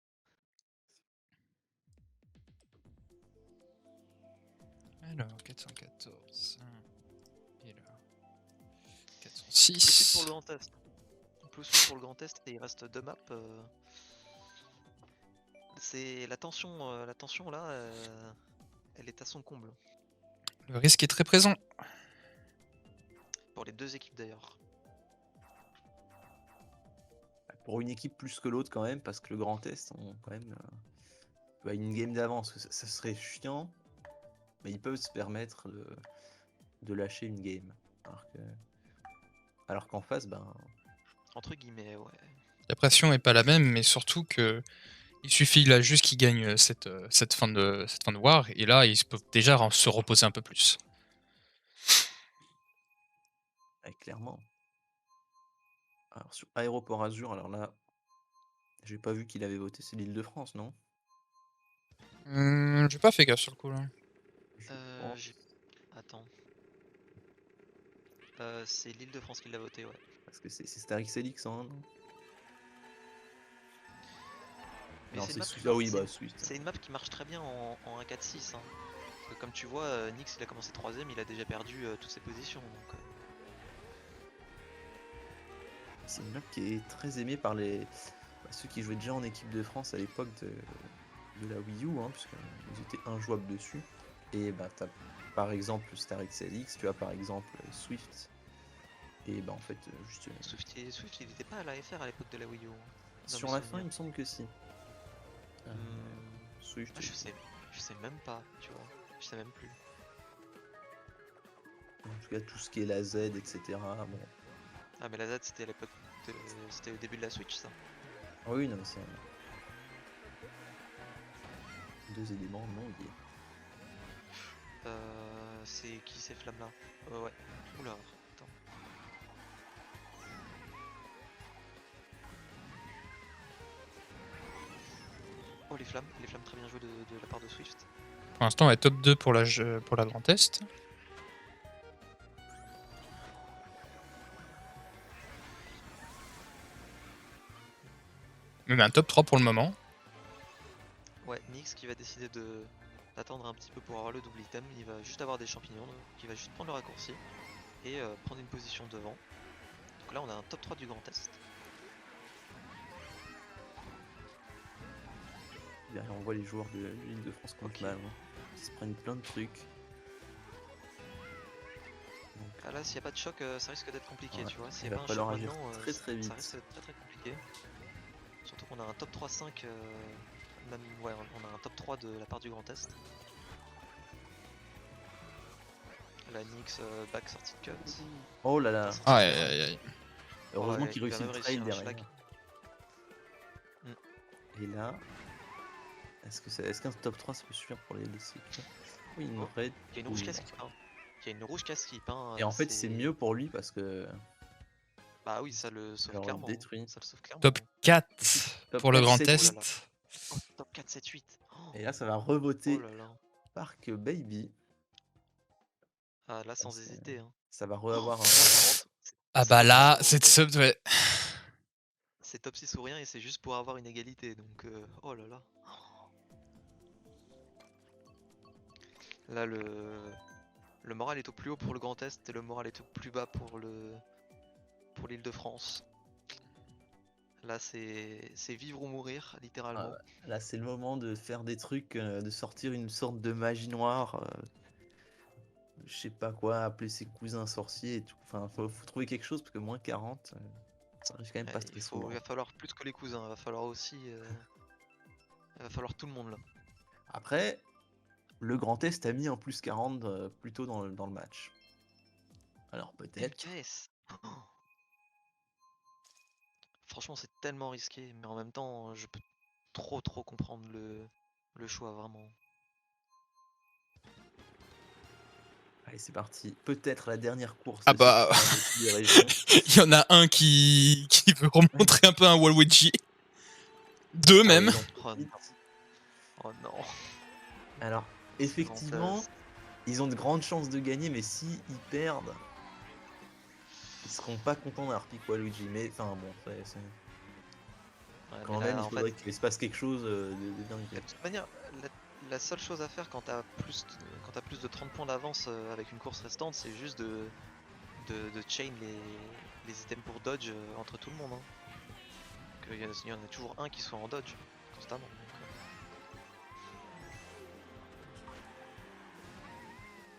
Alors, 414. Et là. Plus 8 pour 406. le Grand Est. Plus 8 pour le Grand Est et il reste 2 maps. C'est la tension là, elle est à son comble. Le risque est très présent. Pour les deux équipes d'ailleurs. Pour une équipe plus que l'autre quand même, parce que le Grand Est ont quand même une game d'avance. Ça serait chiant, mais ils peuvent se permettre de lâcher une game. Alors qu'en face, ben, Entre guillemets, ouais. La pression est pas la même, mais surtout que il suffit là juste qu'ils gagnent cette fin de war, et là ils peuvent déjà se reposer un peu plus. ouais, clairement. Alors sur Aéroport Azur, alors là, j'ai pas vu qu'il avait voté, c'est l'Île-de-France, non? J'ai pas fait gaffe sur le coup là. Je pense. Attends. C'est l'Île-de-France qui l'a voté, ouais. Parce que c'est Starix Elix, hein, non? Mais Non, c'est c'est une map Swift. qui Ah oui, marche- bah Swift. c'est une map qui marche très bien en 1-4-6. Hein. Parce que comme tu vois, Nyx il a commencé 3ème, il a déjà perdu toutes ses positions. Donc, C'est une map qui est très aimée par ceux qui jouaient déjà en équipe de France à l'époque de la Wii U, hein, puisqu'ils étaient injouables dessus. Et bah t'as par exemple Starix Elix, tu as par exemple Swift. Et bah en fait, juste Swift, il était pas à la FR à l'époque de la Wii U. Hein, dans sur mes la fin, il souvenirs. me semble que si. Swift. Ah, je sais même pas, tu vois. Je sais même plus. En tout cas, tout ce qui est la Z, etc. Bon. Ah, mais la Z c'était à l'époque. C'était au début de la Switch, ça. Ah oui, non, mais c'est deux éléments non liés. C'est qui ces flammes là? Ouais. Oula, attends. Oh, les flammes très bien jouées de la part de Swift. Pour l'instant, elle est top 2 pour la Grand Est. Mais un top 3 pour le moment. Ouais, Nyx qui va décider d'attendre un petit peu pour avoir le double item. Il va juste avoir des champignons, donc il va juste prendre le raccourci et prendre une position devant. Donc là, on a un top 3 du Grand Est. Derrière, on voit les joueurs de l'Île-de-France contre Ok. mal, hein. Ils se prennent plein de trucs. Donc, Ah là, s'il n'y a pas de choc, ça risque d'être compliqué, Ouais, tu vois. S'il il n'y a va pas un falloir choc agir maintenant, très, très vite. ça risque d'être très très compliqué. Surtout qu'on a un top 3-5, même, ouais, on a un top 3 de la part du Grand Est. La Nyx back sortie de cut. Oh là Pas là. sortie de Aïe cut. aïe aïe. Oh, Heureusement qu'il il a réussit même le réussi trail un derrière. schlag. Et là, est-ce qu'un top 3 ça peut suffire pour les cycles? Oui, une Oh, red. Il y a une rouge qui skip. Hein. Il y a une rouge qui skip. Hein. Et en fait, c'est mieux pour lui parce que Bah oui, ça le sauve alors, clairement. détruit. Ça le sauve clairement. Top 4 Top pour le 4, grand 7, Oh là test. là. Oh, top 4, 7, 8. Et là, ça va Oh revoter là là. Park Baby. Ah, là, sans C'est- hésiter. Hein. Ça va Oh, reavoir un. 140. Ah C'est bah top 6 là, ou c'est rien. sub, ouais. C'est top 6 ou rien et c'est juste pour avoir une égalité. Donc, oh là là. Là, le moral est au plus haut pour le Grand Est et le moral est au plus bas pour l'Île-de-France. Là, c'est vivre ou mourir, Ah littéralement. ouais. Là, c'est le moment de faire des trucs, de sortir une sorte de magie noire. Je sais pas quoi, appeler ses cousins sorciers et tout. Enfin, faut trouver quelque chose parce que moins 40, ça arrive quand même pas très souvent. Il va falloir plus que les cousins, il va falloir aussi. Il va falloir tout le monde là. Après, le Grand Est a mis un plus 40 plus tôt dans le match. Alors peut-être. LKS. Oh. Franchement, c'est tellement risqué, mais en même temps, je peux trop comprendre le choix, vraiment. Allez, c'est parti. Peut-être la dernière course Ah de cette bah, finale de Coupe des régions. il y en a un qui veut remontrer un peu un Waluigi. Deux Ah oui, même. ils en Oh profitent. non. Oh non. Alors, Ce effectivement, Grand ils ont de grandes chances de gagner, mais si ils perdent, ils seront pas contents d'avoir piqué Waluigi. Mais enfin bon, Ouais, quand mais même, là, il en faudrait fait, qu'il se passe quelque chose de dingue. de toute manière, la seule chose à faire quand t'as plus de 30 points d'avance avec une course restante, c'est juste de chain les items pour dodge entre tout le monde. Hein. Il y en a toujours un qui soit en dodge constamment.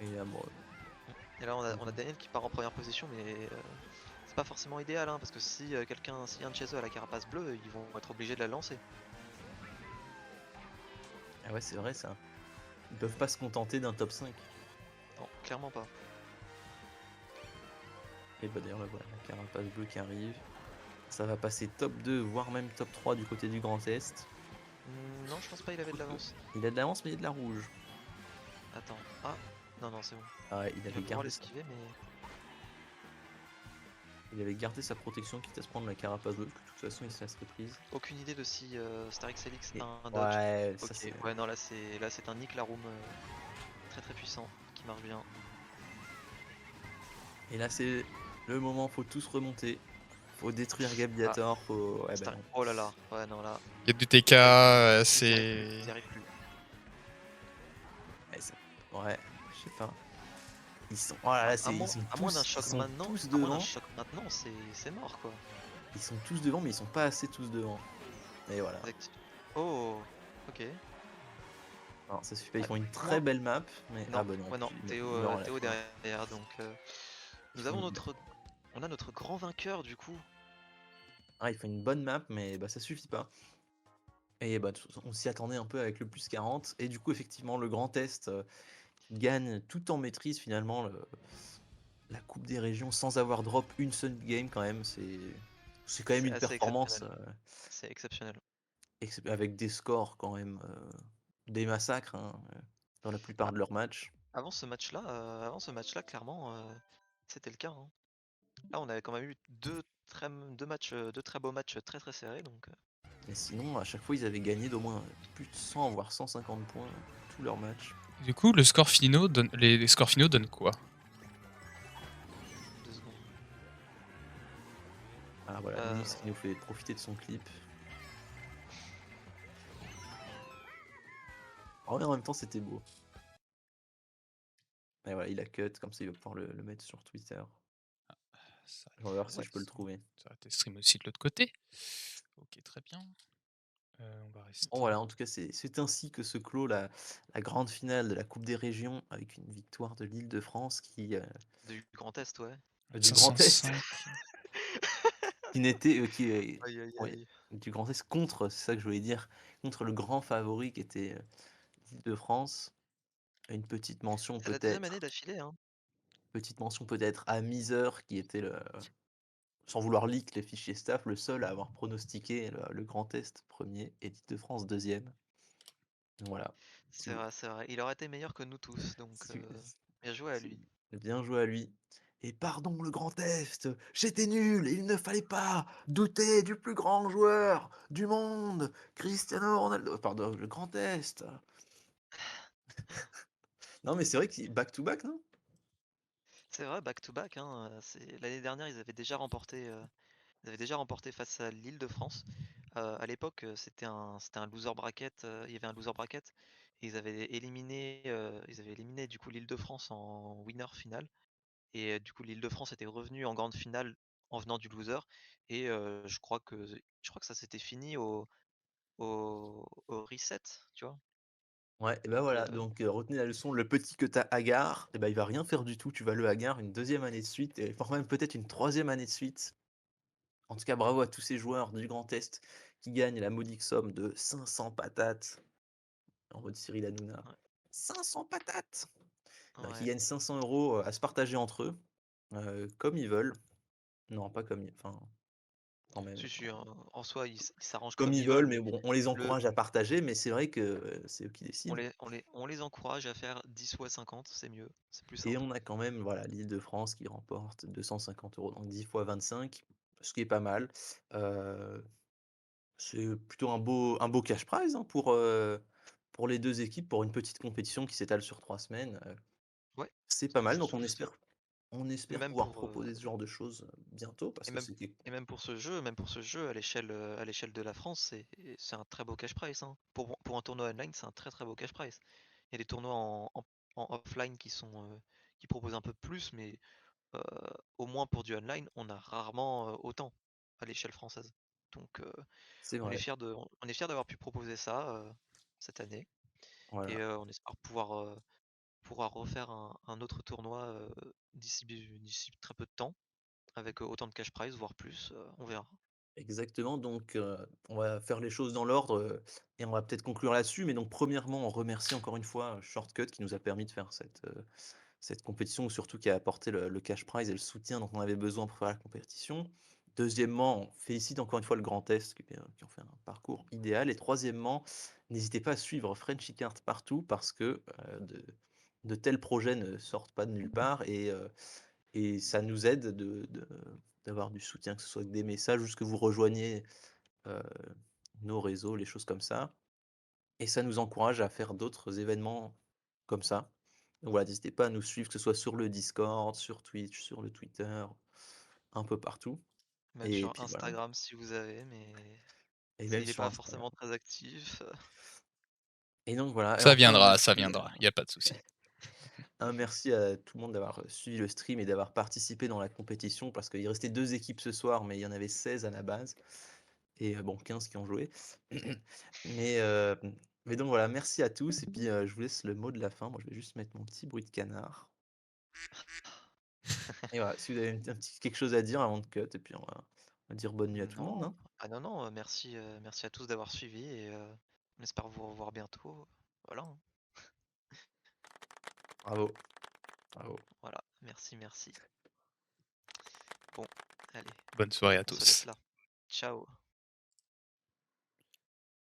Et bon, Et là, on a Daniel qui part en première position, mais c'est pas forcément idéal, hein, parce que si un de chez eux a la carapace bleue, ils vont être obligés de la lancer. ah ouais, c'est vrai ça. Ils peuvent pas se contenter d'un top 5. Non, clairement pas. Et bah d'ailleurs, là, voilà, la carapace bleue qui arrive. Ça va passer top 2, voire même top 3 du côté du Grand Est. Non, je pense pas il avait de l'avance. Il a de l'avance, mais il y a de la rouge. Attends. Ah, non, c'est bon. Ah ouais, Il va pouvoir l'esquiver, mais. il avait gardé sa protection quitte à se prendre la carapace bleue, parce que de toute façon il se laisserait prise. Aucune idée de si Starix Elix Et- a un dodge. Ouais, ça Ok, c'est. ouais, non, là c'est un Nick Laroom très puissant qui marche bien. Et là c'est le moment, faut tous remonter. Faut détruire Gabiator, faut. Ouais, bah non. Oh là là, ouais, non, là, Il y a du TK, c'est. il y arrive plus. Ouais, je sais pas. Ils sont. Oh là là, À moins, ils sont à moins d'un tous, choc ils sont maintenant, tous à moins d'un devant. choc maintenant, c'est mort quoi. Ils sont tous devant, mais ils sont pas assez tous devant. Et voilà. Oh, ok. Non, ça suffit pas. Ils Ouais, font une moi- très belle map, mais Non, ah bah non. ouais, non, il Théo, meurt à la Théo fin. derrière, donc nous avons on a notre grand vainqueur du coup. Ah, il fait une bonne map, mais bah ça suffit pas. Et bah on s'y attendait un peu avec le plus 40. Et du coup, effectivement, le Grand Est gagne tout en maîtrise finalement la Coupe des Régions sans avoir drop une seule game quand même. C'est quand même C'est une assez performance exceptionnel. C'est exceptionnel. avec des scores quand même, des massacres hein, dans la plupart Bah, de leurs matchs. avant ce match-là, clairement, c'était le cas. Hein. Là, on avait quand même eu deux très beaux matchs très serrés, donc. Mais sinon, à chaque fois, ils avaient gagné d'au moins plus de 100, voire 150 points tous leurs matchs. Du coup, le score finaux donne... les scores finaux donnent quoi? 2 secondes. Ah voilà, Minix qui nous fait profiter de son clip. Oh, et en même temps, c'était beau. Et voilà, il a cut, comme ça il va pouvoir le mettre sur Twitter. Ça Je vais voir si je peux le trouver. Ça aurait été stream aussi de l'autre côté. Ok, très bien. On va rester. Bon voilà, en tout cas, c'est ainsi que se clôt la grande finale de la Coupe des Régions avec une victoire de l'Île-de-France Du Grand Est, ouais. du Grand Est 505. qui n'était Aïe aïe ouais, aïe. du Grand Est contre, c'est ça que je voulais dire, contre le grand favori qui était l'Île-de-France. Une petite mention C'est la deuxième année peut-être. d'affilée, hein. Petite mention peut-être à Miser qui était sans vouloir leak les fichiers staff, le seul à avoir pronostiqué le Grand Est 1er et l'Île-de-France 2e. Voilà. Si C'est vous vrai, c'est vrai. Il aurait été meilleur que nous tous, donc si bien joué à lui. si bien joué à lui. Et pardon le Grand Est, j'étais nul et il ne fallait pas douter du plus grand joueur du monde, Cristiano Ronaldo. Pardon, le Grand Est. Non mais c'est vrai qu'il back to back, non? C'est vrai, back to back, hein, l'année dernière, ils avaient déjà remporté face à l'Île-de-France. À l'époque, c'était un loser bracket, il y avait un loser bracket et ils avaient éliminé du coup l'Île-de-France en winner final et du coup l'Île-de-France était revenue en grande finale en venant du loser et je crois que ça s'était fini au reset, tu vois? Ouais, et bah, Donc voilà, donc retenez la leçon, le petit que tu as hagard, et bah, il va rien faire du tout, tu vas le hagard une deuxième année de suite et voire même peut-être une troisième année de suite. En tout cas, bravo à tous ces joueurs du Grand Est qui gagnent la modique somme de 500 patates, en mode Cyril Hanouna. ouais, 500 patates! Qui ouais. gagnent 500 € à se partager entre eux, comme ils veulent. Non, pas comme ils enfin, quand même, Si, si, en soi, ils s'arrangent comme comme ils ils veulent, veulent, mais mais bon, on les le encourage à partager, mais c'est vrai que, c'est eux qui décident. on les encourage à faire 10 fois 50, c'est mieux, c'est plus Et simple. on a quand même, voilà, l'Île-de-France qui remporte 250 €, donc 10 fois 25, ce qui est pas mal. Heu, c'est plutôt un beau cash prize, hein, pour les 2 équipes, pour une petite compétition qui s'étale sur 3 semaines, Ouais, c'est pas mal, je donc on trouve espère on et espère même pouvoir pour, proposer ce genre de choses, bientôt parce et que même c'était même pour ce jeu à l'échelle de la France, c'est un très beau cash prize, hein. Pour un tournoi online, c'est un très, très beau cash prize. Il y a des tournois en offline qui proposent un peu plus, mais heu, au moins pour du online, on a rarement, autant à l'échelle française. Donc c'est vrai, on est fiers d'avoir pu proposer ça, cette année et voilà. on espère pouvoir refaire un autre tournoi, d'ici très peu de temps avec, autant de cash prize, voire plus, on verra. Exactement, donc on va faire les choses dans l'ordre, et on va peut-être conclure là-dessus. Mais donc premièrement, on remercie encore une fois Shortcut qui nous a permis de faire cette compétition, ou surtout qui a apporté le cash prize et le soutien dont on avait besoin pour faire la compétition. Deuxièmement, on félicite encore une fois le Grand Est qui ont fait un parcours idéal. Et troisièmement, n'hésitez pas à suivre Frenchy Kart partout parce que, de tels projets ne sortent pas de nulle part, et ça nous aide d'avoir du soutien, que ce soit avec des messages ou ce que vous rejoignez, heu, nos réseaux, les choses comme ça, et ça nous encourage à faire d'autres événements comme ça. Donc voilà, n'hésitez pas à nous suivre, que ce soit sur le Discord, sur Twitch, sur le Twitter, un peu partout, Même et sur puis voilà, Instagram si vous avez, mais et même il est sur pas Instagram. forcément très actif. Et donc voilà, et enfin Ça merci, viendra, il y a pas de souci. merci à tout le monde d'avoir suivi le stream et d'avoir participé dans la compétition parce qu'il restait 2 équipes ce soir, mais il y en avait 16 à la base. Et bon, 15 qui ont joué. Mais, heu, mais donc voilà, merci à tous et puis, je vous laisse le mot de la fin. Moi, je vais juste mettre mon petit bruit de canard et voilà, si vous avez un petit quelque chose à dire avant de cut, et puis on va dire bonne nuit à tout le monde, Non, hein. ah non, non, merci à tous d'avoir suivi et on espère vous revoir bientôt. Voilà, hein. Bravo, bravo. Voilà, merci, merci. Bon, allez, Bonne soirée à on se laisse tous. là. Ciao.